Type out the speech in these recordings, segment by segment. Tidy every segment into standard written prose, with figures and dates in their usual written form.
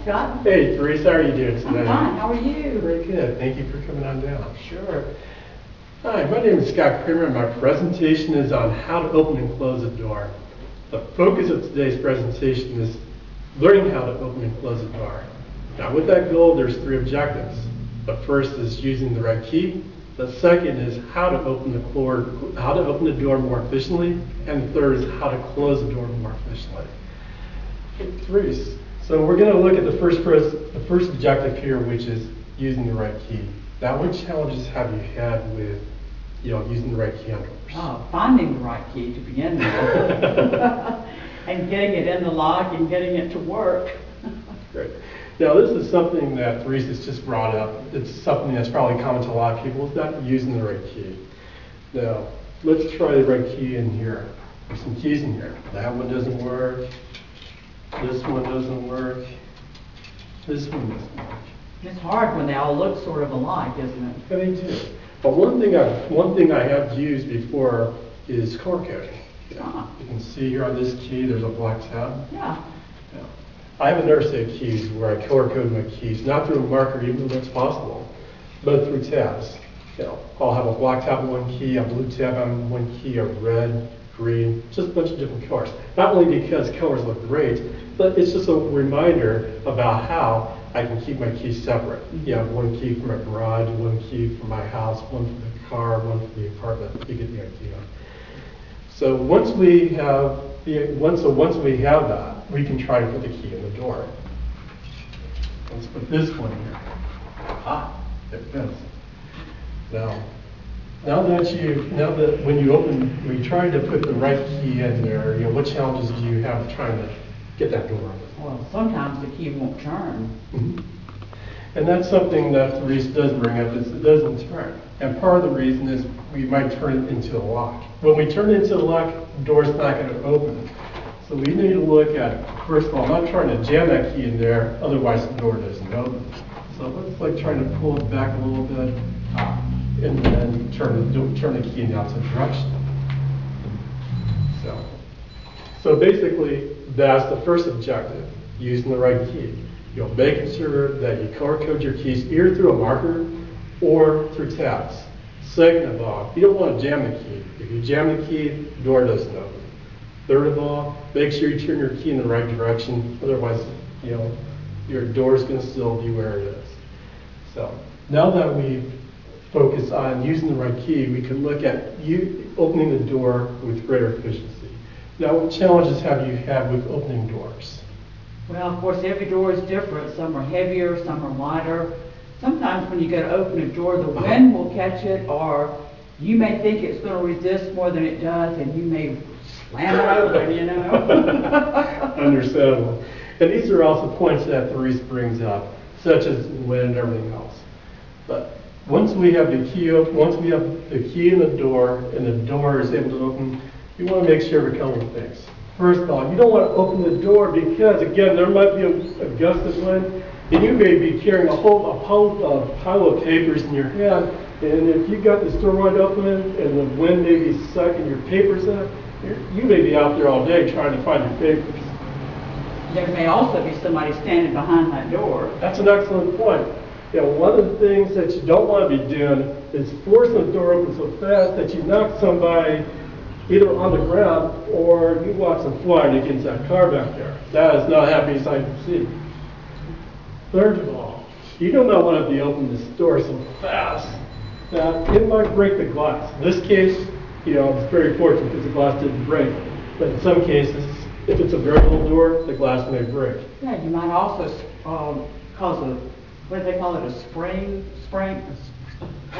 Scott. Hey, Teresa, how are you doing today? I'm fine. How are you? Very good. Thank you for coming on down. Sure. Hi, my name is Scott Kramer, and my presentation is on how to open and close a door. The focus of today's presentation is learning how to open and close a door. Now, with that goal, there's three objectives. The first is using the right key. The second is how to open the door more efficiently, and the third is how to close the door more efficiently. Teresa, so we're going to look at the first objective here, which is using the right key. Now, what challenges have you had with, using the right key on doors? Finding the right key to begin with, and getting it in the lock and getting it to work. Great. Now, this is something that Teresa's just brought up. It's something that's probably common to a lot of people. It's not using the right key. Now, let's try the right key in here. There's some keys in here. That one doesn't work. This one doesn't work. This one doesn't work. It's hard when they all look sort of alike, isn't it? Yeah, they do. But one thing I have used before is color coding. You can see here on this key, there's a black tab. Yeah. I have another set of keys where I color code my keys, not through a marker, even though that's possible, but through tabs. I'll have a black tab on one key, a blue tab on one key, a red, green, just a bunch of different colors. Not only because colors look great, but it's just a reminder about how I can keep my keys separate. You have one key for my garage, one key for my house, one for the car, one for the apartment. You get the idea. So once we have that, we can try to put the key in the door. Let's put this one here. It fits. Now that when you try to put the right key in there, what challenges do you have trying to get that door open? Well, sometimes the key won't turn. Mm-hmm. And that's something that Teresa does bring up, is it doesn't turn. And part of the reason is we might turn it into a lock. When we turn it into a lock, the door's not going to open. So we need to look at, first of all, not trying to jam that key in there, otherwise the door doesn't open. So let's like trying to pull it back a little bit, and then turn the key in the opposite direction. So basically, that's the first objective, using the right key. Making sure that you color code your keys either through a marker or through tabs. Second of all, you don't want to jam the key. If you jam the key, the door doesn't open. Third of all, make sure you turn your key in the right direction. Otherwise, your door is going to still be where it is. So now that we've focused on using the right key, we can look at opening the door with greater efficiency. Now, what challenges have you had with opening doors? Well, of course, every door is different. Some are heavier, some are lighter. Sometimes when you go to open a door, the wind will catch it, or you may think it's going to resist more than it does, and you may slam it open, Understandable. And these are also points that Teresa brings up, such as wind and everything else. But once we have the key in the door, and the door is able to open, you want to make sure of a couple of things. First of all, you don't want to open the door because, again, there might be a gust of wind, and you may be carrying a pile of papers in your hand, and if you got this door wide open and the wind may be sucking your papers in, you may be out there all day trying to find your papers. There may also be somebody standing behind that door. That's an excellent point. One of the things that you don't want to be doing is forcing the door open so fast that you knock somebody either on the ground or you watch them flying against that car back there. That is not a happy sight to see. Third of all, you do not want to be opening this door so fast that it might break the glass. In this case, it's very fortunate because the glass didn't break. But in some cases, if it's a very little door, the glass may break. Yeah, you might also cause what do they call it, a spring?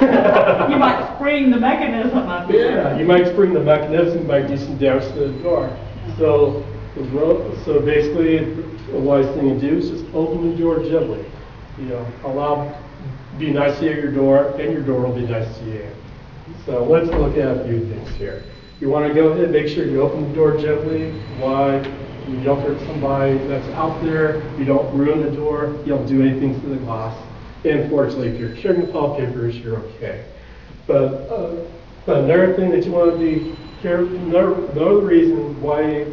You might spring the mechanism up here. Yeah, you might spring the mechanism, might do some damage to the door. So basically, a wise thing to do is just open the door gently. Be nice to your door, and your door will be nice to you. So let's look at a few things here. You want to go ahead and make sure you open the door gently. Why? You don't hurt somebody that's out there. You don't ruin the door. You don't do anything to the glass. And fortunately, if you're carrying the tall papers, you're okay. But another thing that you want to be careful, another reason why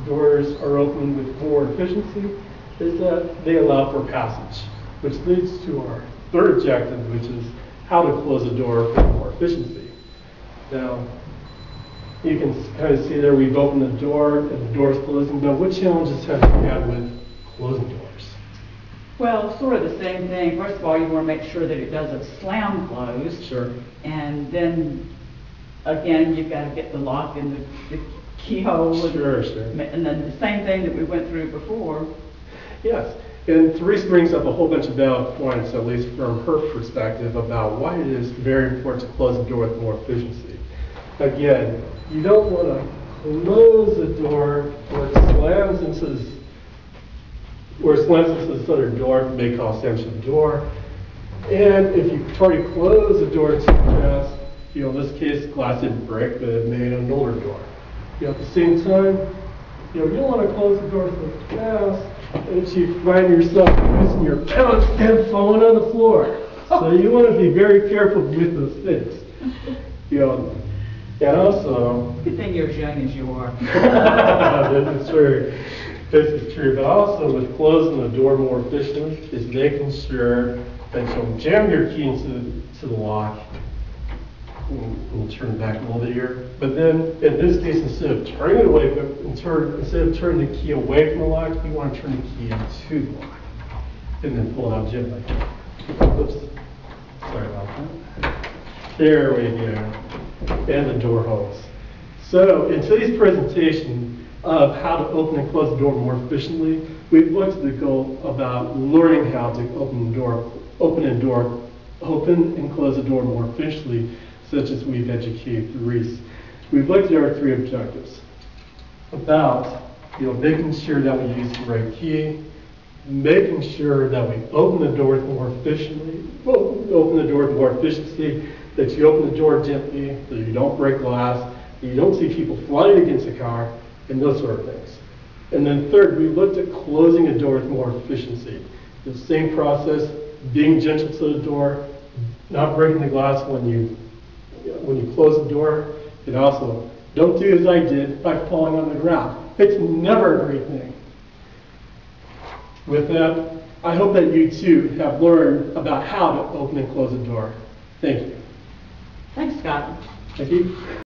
doors are open with more efficiency is that they allow for passage, which leads to our third objective, which is how to close a door for more efficiency. Now, you can kind of see there we've opened the door and the door's closing, but what challenges have you had with closing doors? Well, sort of the same thing. First of all, you want to make sure that it doesn't slam closed. Sure. And then, again, you've got to get the lock in the keyhole. Sure. And then the same thing that we went through before. Yes. And Therese brings up a whole bunch of valid points, at least from her perspective, about why it is very important to close the door with more efficiency. Again, you don't want to close the door where it slams into this other door. It may cause damage to the door. And if you try to close the door too fast, in this case, glass didn't break, but it made an older door. At the same time, you don't want to close the door so fast that you find yourself using your balance and falling on the floor. So you want to be very careful with those things. And also, Good thing you're as young as you are. this is true. This is true. But also, with closing the door more efficiently, is making sure that you don't jam your key into the lock. We'll turn it back a little bit here. But then, in this case, instead of turning it away, instead of turning the key away from the lock, you want to turn the key into the lock, and then pull it out gently. Oops. Sorry about that. There we go. And the door holds. So, in today's presentation of how to open and close the door more efficiently, we've looked at the goal about learning how to open and close the door more efficiently, such as we've educated Therese. We've looked at our three objectives about making sure that we use the right key, making sure that we open the door more efficiently, that you open the door gently, that you don't break glass, that you don't see people flying against the car, and those sort of things. And then third, we looked at closing a door with more efficiency. The same process, being gentle to the door, not breaking the glass when you close the door, and also don't do as I did by falling on the ground. It's never a great thing. With that, I hope that you too have learned about how to open and close a door. Thank you. Thanks, Scott. Thank you.